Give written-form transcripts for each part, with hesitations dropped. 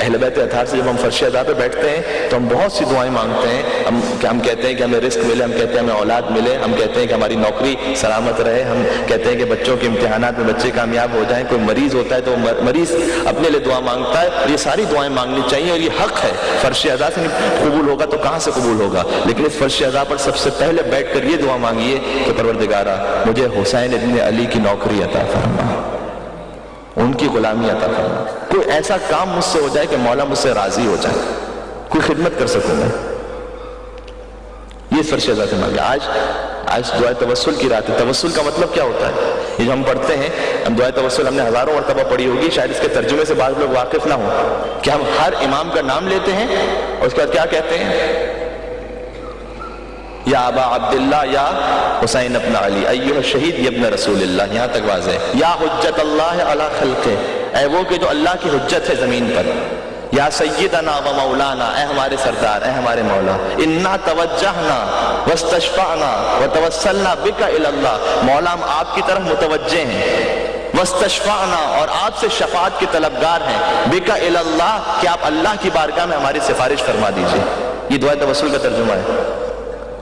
اہل بیت اطہار سے جب ہم فرش ادا پہ بیٹھتے ہیں تو ہم بہت سی دعائیں مانگتے ہیں. ہم کہتے ہیں کہ ہمیں رزق ملے, ہم کہتے ہیں ہمیں اولاد ملے, ہم کہتے ہیں کہ ہماری نوکری سلامت رہے, ہم کہتے ہیں کہ بچوں کے امتحانات میں بچے کامیاب ہو جائیں. کوئی مریض ہوتا ہے تو مریض اپنے لیے دعا مانگتا ہے. یہ ساری دعائیں مانگنی چاہیے اور یہ حق ہے. فرش ادا سے قبول ہوگا تو کہاں سے قبول ہوگا؟ لیکن اس فرش ادا پر سب سے پہلے بیٹھ کر یہ دعا مانگیے کہ پروردگارا مجھے حسین ابن علی کی نوکری عطا فرما, ان کی غلامی عطا فرما. کوئی ایسا کام مجھ سے ہو جائے کہ مولا مجھ سے راضی ہو جائے, کوئی خدمت کر سکوں میں. یہ فرش ادا سے مانگے. آج دعائے توسل کی رات ہے. توسل کا مطلب کیا ہوتا ہے؟ یہ جو ہم پڑھتے ہیں, ہم دعائے توسل ہم نے ہزاروں مرتبہ پڑھی ہوگی, شاید اس کے ترجمے سے بعض لوگ واقف نہ ہوں کہ ہم ہر امام کا نام لیتے ہیں اور اس کے بعد کیا کہتے ہیں؟ یا ابا عبداللہ یا حسین ابن علی ایھا الشہید یا ابن رسول اللہ. یہاں تک واضح ہے. یا حجت اللہ علی خلقہ, اے وہ کہ جو اللہ کی حجت ہے زمین پر. یا سیدنا و مولانا, اے ہمارے سردار, اے ہمارے مولا. انا توجہنا واستشفعنا وتوسلنا بک الی اللہ, مولا ہم آپ کی طرف متوجہ ہیں. واستشفعنا, اور آپ سے شفاعت کے طلبگار ہیں. بک الی اللہ, کہ آپ اللہ کی بارگاہ میں ہماری سفارش فرما دیجیے. یہ دعائے توسل کا ترجمہ ہے.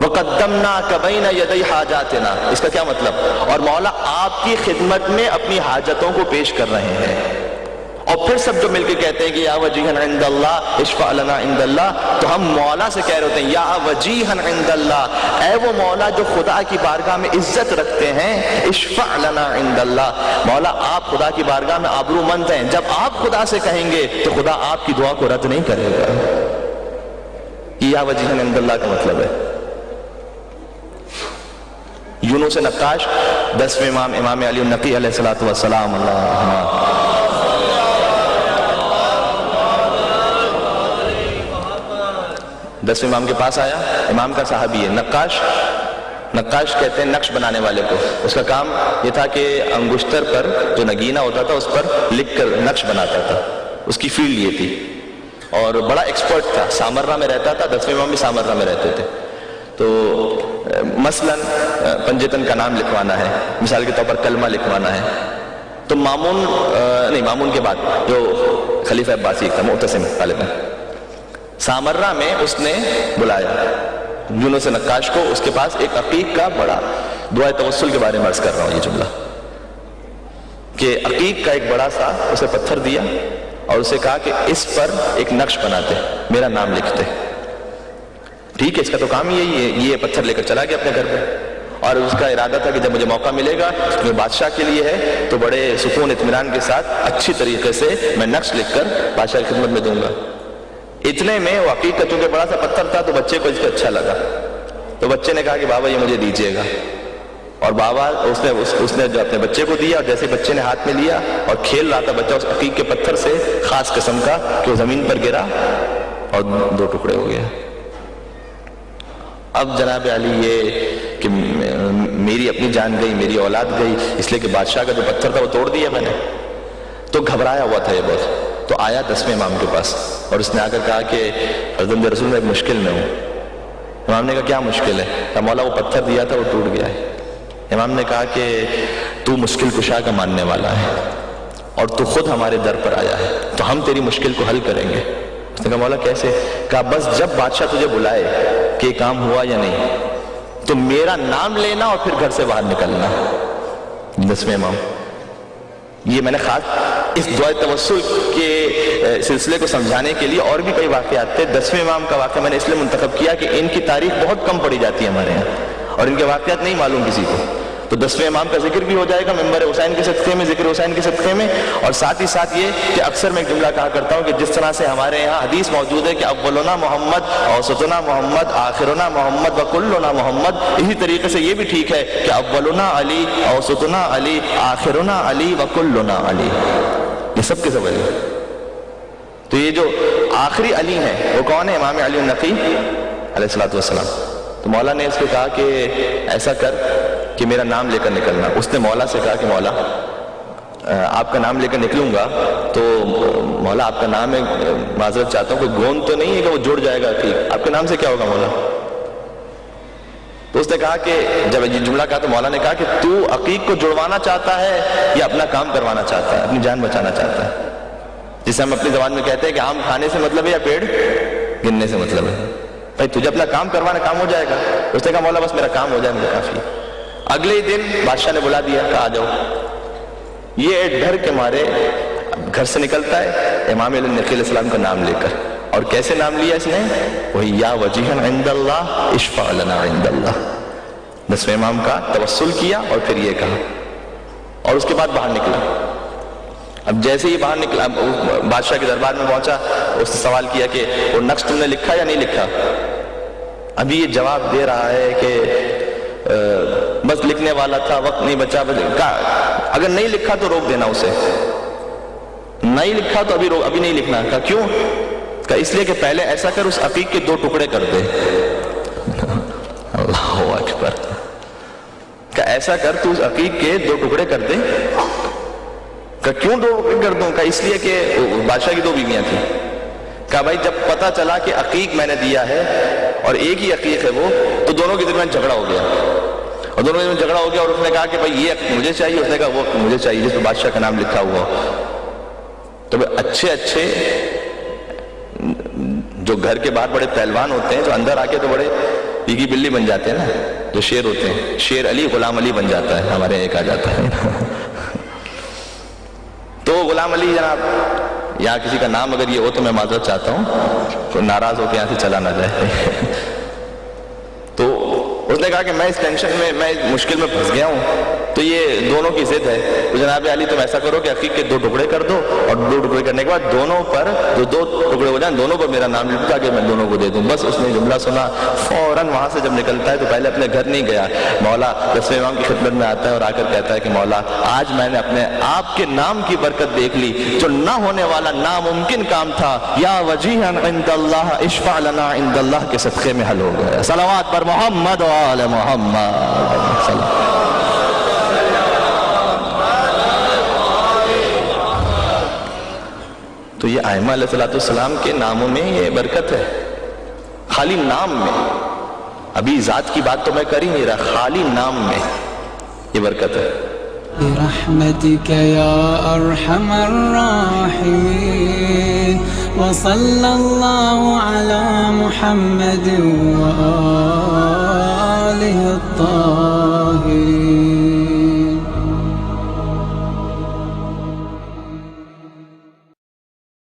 وَقَدَّمْنَاكَ بَيْنَ يَدَيْ حَاجَاتِنَا, اس کا کیا مطلب؟ اور مولا آپ کی خدمت میں اپنی حاجتوں کو پیش کر رہے ہیں. اور پھر سب جو مل کے کہتے ہیں کہ یا وجیہن عند اللہ اشفع لنا عند اللہ, تو ہم مولا سے کہہ رہے ہوتے ہیں یا وجیہن عند اللہ, اے وہ مولا جو خدا کی بارگاہ میں عزت رکھتے ہیں. اشفع لنا عند اللہ, مولا آپ خدا کی بارگاہ میں آبرو مند ہیں. جب آپ خدا سے کہیں گے تو خدا آپ کی دعا کو رد نہیں کرے گا. یا وجیہن عند اللہ کا مطلب ہے. یونس نقاش 10ویں امام, امام علی النقی علیہ السلام, اللہ 10ویں امام کے پاس آیا. امام کا صحابی ہے. نقاش کہتے ہیں نقش بنانے والے کو. اس کا کام یہ تھا کہ انگشتر پر جو نگینہ ہوتا تھا اس پر لکھ کر نقش بناتا تھا. اس کی فیلڈ یہ تھی اور بڑا ایکسپرٹ تھا. سامرہ میں رہتا تھا. 10ویں امام بھی سامرہ میں رہتے تھے. تو مثلا پنجتن کا نام لکھوانا ہے, مثال کے طور پر کلمہ لکھوانا ہے, تو مامون کے بعد جو خلیفہ عباسی تھا, معتصم غالباً, سامرہ میں اس نے بلایا یونس نقاش کو. اس کے پاس ایک عقیق کا بڑا, دعائے توسل کے بارے میں عرض کر رہا ہوں یہ جملہ, کہ عقیق کا ایک بڑا سا اسے پتھر دیا اور اسے کہا کہ اس پر ایک نقش بناتے, میرا نام لکھتے. ٹھیک ہے, اس کا تو کام یہی ہے. یہ پتھر لے کر چلا گیا اپنے گھر پہ, اور اس کا ارادہ تھا کہ جب مجھے موقع ملے گا جو بادشاہ کے لیے ہے تو بڑے سکون اطمینان کے ساتھ اچھی طریقے سے میں نقش لکھ کر بادشاہ کی خدمت میں دوں گا. اتنے میں وہ عقیق کا چونکہ بڑا سا پتھر تھا تو بچے کو اس کا اچھا لگا, تو بچے نے کہا کہ بابا یہ مجھے دیجیے گا. اور بابا اس نے جو اپنے بچے کو دیا, اور جیسے بچے نے ہاتھ میں لیا اور کھیل رہا تھا بچہ اس عقیق کے پتھر سے, خاص قسم کا, کہ وہ زمین پر گرا اور 2 ٹکڑے ہو گئے. اب جناب علی یہ کہ میری اپنی جان گئی, میری اولاد گئی, اس لیے کہ بادشاہ کا جو پتھر تھا وہ توڑ دیا میں نے. تو گھبرایا ہوا تھا یہ بہت. تو آیا 10ویں امام کے پاس اور اس نے آ کر کہا کہ فرزند رسول میں ایک مشکل میں ہوں. امام نے کہا کیا مشکل ہے؟ کہا مولا وہ پتھر دیا تھا وہ ٹوٹ گیا ہے. امام نے کہا کہ تو مشکل کشا کا ماننے والا ہے اور تو خود ہمارے در پر آیا ہے, تو ہم تیری مشکل کو حل کریں گے. اس نے کہا مولا کیسے؟ کہا بس جب بادشاہ تجھے بلائے کہ یہ کام ہوا یا نہیں تو میرا نام لینا اور پھر گھر سے باہر نکلنا. 10ویں امام, یہ میں نے خاص اس دعائے توسل کے سلسلے کو سمجھانے کے لیے, اور بھی کئی واقعات تھے. 10ویں امام کا واقعہ میں نے اس لیے منتخب کیا کہ ان کی تاریخ بہت کم پڑھی جاتی ہے ہمارے یہاں اور ان کے واقعات نہیں معلوم کسی کو. تو 10ویں امام کا ذکر بھی ہو جائے گا ممبر حسین کے صدقے میں, ذکر حسین کے صدقے میں. اور ساتھ ہی ساتھ یہ کہ اکثر میں ایک جملہ کہا کرتا ہوں کہ جس طرح سے ہمارے یہاں حدیث موجود ہے کہ اولنا محمد, اوسطنا محمد, آخرنا محمد, وکلنا محمد, اسی طریقے سے یہ بھی ٹھیک ہے کہ اولنا علی, اوسطنا علی, آخرنا علی, وکلنا علی. یہ سب کے سب علی. تو یہ جو آخری علی ہیں وہ کون ہے؟ امام علی النقی علیہ السلام. تو مولا نے اس کو کہا کہ ایسا کر کہ میرا نام لے کر نکلنا. اس نے مولا سے کہا کہ مولا آپ کا نام لے کر نکلوں گا تو مولا آپ کا نام ہے, معذرت چاہتا ہوں, کوئی گوند تو نہیں ہے کہ وہ جڑ جائے گا؟ ٹھیک, آپ کے نام سے کیا ہوگا مولا؟ تو اس نے کہا کہ جب یہ جملہ کہا تو مولا نے کہا کہ تو عقیق کو جڑوانا چاہتا ہے یا اپنا کام کروانا چاہتا ہے, اپنی جان بچانا چاہتا ہے؟ جسے ہم اپنی زبان میں کہتے ہیں کہ آم کھانے سے مطلب ہے یا پیڑ گننے سے مطلب ہے؟ بھائی تجھے اپنا کام کروانا، کام ہو جائے گا۔ اس نے کہا مولا بس میرا کام ہو جائے مجھے کافی۔ اگلے ہی دن بادشاہ نے بلا دیا، کہا آ جاؤ۔ یہ ڈر کے مارے گھر سے نکلتا ہے امام علی نقی علیہ السلام کا نام لے کر، اور کیسے نام لیا اس نے؟ وہی یا وجیہا عند اللہ اشفع لنا عند اللہ، 10ویں امام کا توسل کیا اور پھر یہ کہا، اور اس کے بعد باہر نکلا۔ اب جیسے ہی باہر نکلا بادشاہ کے دربار میں پہنچا، اس نے سوال کیا کہ وہ نقش تم نے لکھا یا نہیں لکھا؟ ابھی یہ جواب دے رہا ہے کہ بس لکھنے والا تھا، وقت نہیں بچا۔ اگر نہیں لکھا تو روک دینا اسے، نہیں لکھا تو ابھی نہیں لکھنا۔ کہا کیوں؟ کہا اس لیے کہ پہلے ایسا کر اس عقیق کے 2 ٹکڑے کر دے۔ اللہ اکبر۔ کہا ایسا کر تو اس عقیق کے 2 ٹکڑے کر دے۔ کہا کیوں 2 ٹکڑے کر دوں؟ کہا اس لیے کہ بادشاہ کی 2 بیویاں تھیں۔ کہا بھائی جب پتا چلا کہ عقیق میں نے دیا ہے اور ایک ہی عقیق ہے وہ، تو دونوں کے درمیان جھگڑا ہو گیا، اور دونوں کے درمیان جھگڑا ہو گیا، اور اس نے کہا کہ بھائی یہ عقیق مجھے چاہیے، اس نے کہا وہ مجھے چاہیے جس پہ بادشاہ کا نام لکھا ہوا۔ تو اچھے جو گھر کے باہر بڑے پہلوان ہوتے ہیں، جو اندر آ کے تو بڑے پیگی بلی بن جاتے ہیں نا، جو شیر ہوتے ہیں، شیر علی غلام علی بن جاتا ہے، ہمارے ایک آ جاتا ہے۔ تو غلام علی جناب، یہاں کسی کا نام اگر یہ ہو تو میں معذرت چاہتا ہوں، تو ناراض ہو کے یہاں سے چلا نہ جائے۔ تو اس نے کہا کہ میں اس ٹینشن میں اس مشکل میں پھنس گیا ہوں، تو یہ دونوں کی ضد ہے، تو جناب علی تم ایسا کرو کہ عقیق کے 2 ٹکڑے کر دو، اور 2 ٹکڑے کرنے کے بعد دونوں پر جو 2 ٹکڑے ہو جائیں دونوں پر میرا نام لکھ تاکہ میں دونوں کو دے دوں۔ بس اس نے جملہ سنا، فوراً وہاں سے جب نکلتا ہے تو پہلے اپنے گھر نہیں گیا، مولا 10ویں امام کی خدمت میں آتا ہے اور آ کر کہتا ہے کہ مولا آج میں نے اپنے آپ کے نام کی برکت دیکھ لی، جو نہ ہونے والا ناممکن کام تھا، یا وجیہا عند اللہ اشفع لنا عند اللہ کے صدقے میں حل ہو گیا۔ صلوات پر محمد و آل محمد۔ تو یہ ائمہ علیہ السلام کے ناموں میں یہ برکت ہے، خالی نام میں، ابھی ذات کی بات تو میں کر ہی نہیں رہا، خالی نام میں یہ برکت ہے۔ برحمتك يا أرحم الراحمين وصلى الله على محمد وآله الطاهرين۔